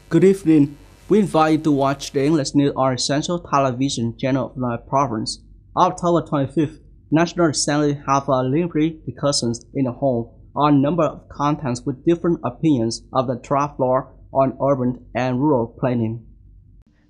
Good evening. We invite you to watch the English News on Central Television channel of my province. October 25th, National Assembly have a lengthy discussions in the hall on a number of contents with different opinions of the draft law on urban and rural planning.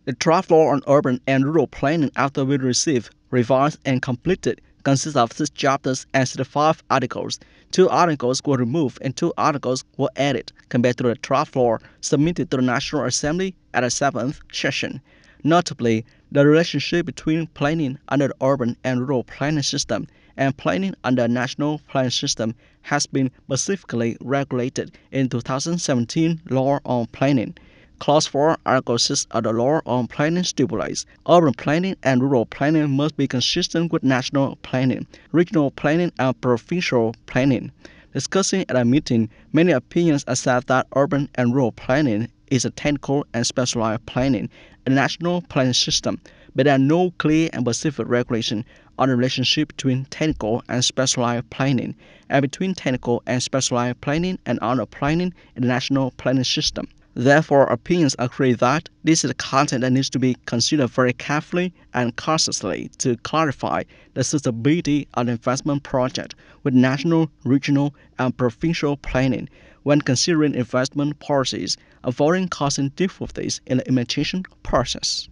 The draft law on urban and rural planning, after we received, revised, and completed, consists of 6 chapters and 65 articles. 2 articles were removed and 2 articles were added compared to the draft law submitted to the National Assembly at the 7th session. Notably, the relationship between planning under the urban and rural planning system and planning under the national planning system has been specifically regulated in 2017 Law on Planning. Clause 4, Article 6 of the Law on Planning stipulates urban planning and rural planning must be consistent with national planning, regional planning, and provincial planning. Discussing at a meeting, many opinions accept that urban and rural planning is a technical and specialized planning in the national planning system, but there are no clear and specific regulation on the relationship between technical and specialized planning, and between technical and specialized planning and other planning in the national planning system. Therefore, opinions agree that this is a content that needs to be considered very carefully and cautiously to clarify the suitability of the investment project with national, regional, and provincial planning when considering investment policies, avoiding causing difficulties in the implementation process.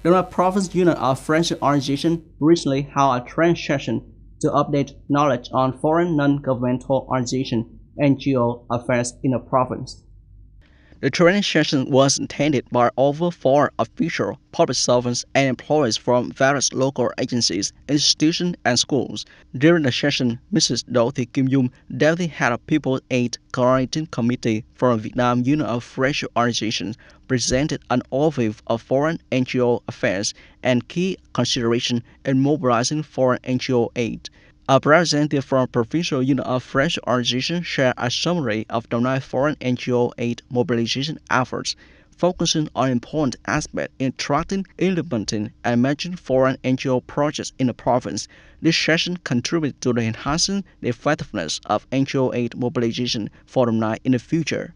The Province Unit of French Organization recently held a training session to update knowledge on foreign non-governmental organizations NGO affairs in the province. The training session was attended by over 4 officials, public servants, and employees from various local agencies, institutions, and schools. During the session, Mrs. Dorothy Kim Yung, Deputy Head of People's Aid Coordinating Committee from Vietnam Union of French Organizations, presented an overview of foreign NGO affairs and key considerations in mobilizing foreign NGO aid. A representative from Provincial Unit of French Organization shared a summary of Đồng Nai foreign NGO aid mobilization efforts, focusing on important aspects in attracting, implementing, and managing foreign NGO projects in the province. This session contributed to the enhancing the effectiveness of NGO aid mobilization for Đồng Nai in the future.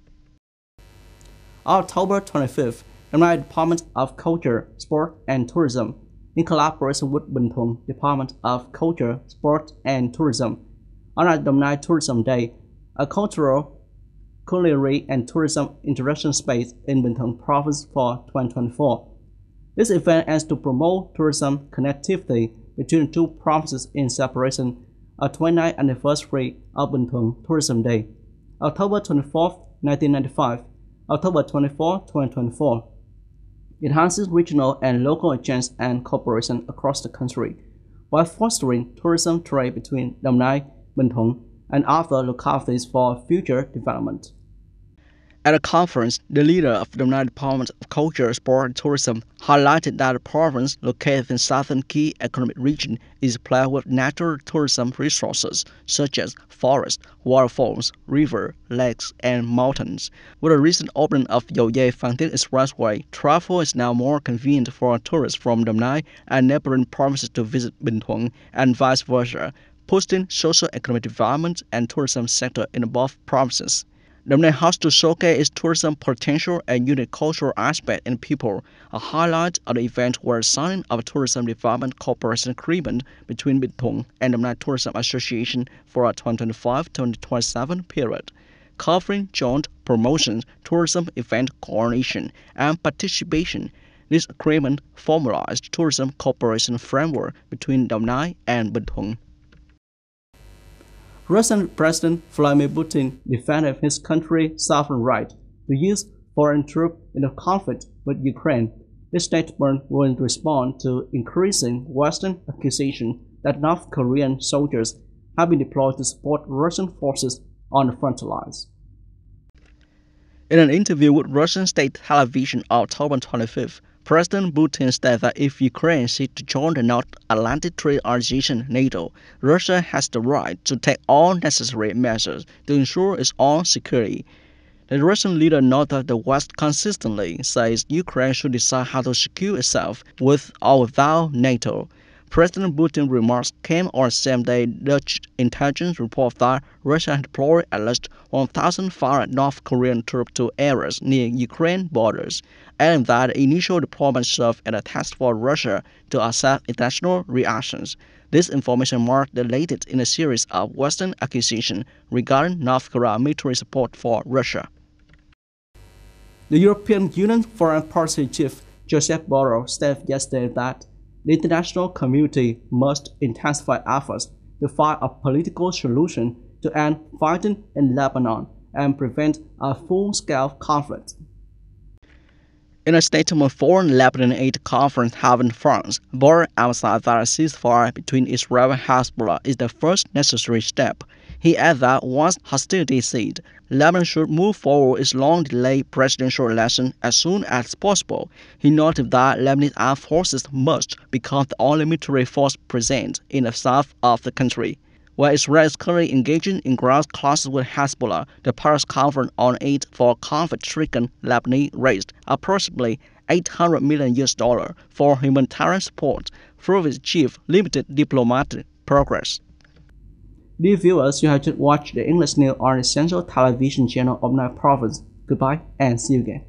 October 25th, Đồng Nai Department of Culture, Sport, and Tourism, in collaboration with Bình Thuận Department of Culture, Sport, and Tourism, honored Đồng Nai Tourism Day, a cultural, culinary, and tourism interaction space in Bình Thuận Province for 2024. This event aims to promote tourism connectivity between the 2 provinces in celebration of the 29th anniversary of Bình Thuận Tourism Day, October 24, 1995, October 24, 2024. Enhances regional and local exchange and cooperation across the country, while fostering tourism trade between Đồng Nai, Bình Thuận, and other localities for future development. At a conference, the leader of the Đồng Nai Department of Culture, Sport, and Tourism highlighted that the province, located in southern key economic region, is blessed with natural tourism resources such as forests, waterfalls, rivers, lakes, and mountains. With the recent opening of Dầu Dây Phan Thiết Expressway, travel is now more convenient for tourists from Đồng Nai and neighboring provinces to visit Bình Thuận and vice versa, boosting socio-economic development and tourism sector in both provinces. Đồng Nai has to showcase its tourism potential and unique cultural aspect in people. A highlight of the event was signing of a tourism development cooperation agreement between Bình Thuận and Đồng Nai Tourism Association for a 2025-2027 period, covering joint promotion, tourism event coordination, and participation. This agreement formalized tourism cooperation framework between Đồng Nai and Bình Thuận. Russian President Vladimir Putin defended his country's sovereign right to use foreign troops in the conflict with Ukraine. This statement will respond to increasing Western accusations that North Korean soldiers have been deployed to support Russian forces on the front lines. In an interview with Russian state television on October 25th, President Putin said that if Ukraine seeks to join the North Atlantic Treaty Organization (NATO), Russia has the right to take all necessary measures to ensure its own security. The Russian leader noted that the West consistently says Ukraine should decide how to secure itself with or without NATO. President Putin's remarks came on the same day Dutch intelligence reported that Russia had deployed at least 1,500 North Korean troops to areas near Ukraine borders, adding that the initial deployment served as a test for Russia to assess international reactions. This information marked the latest in a series of Western accusations regarding North Korea's military support for Russia. The European Union Foreign Policy Chief Joseph Borrell stated yesterday that the international community must intensify efforts to find a political solution to end fighting in Lebanon and prevent a full-scale conflict. In a statement for the Lebanon Aid Conference held in France, Borrell emphasized that a ceasefire between Israel and Hezbollah is the first necessary step. He added that once hostilities cease, Lebanon should move forward its long-delayed presidential election as soon as possible. He noted that Lebanese armed forces must become the only military force present in the south of the country. While Israel is currently engaging in ground clashes with Hezbollah, the Paris Conference on Aid for conflict-stricken Lebanon raised approximately $800 million for humanitarian support, through which achieved limited diplomatic progress. Dear viewers, you have just watched the English news on the Central Television channel of Nile Province. Goodbye and see you again.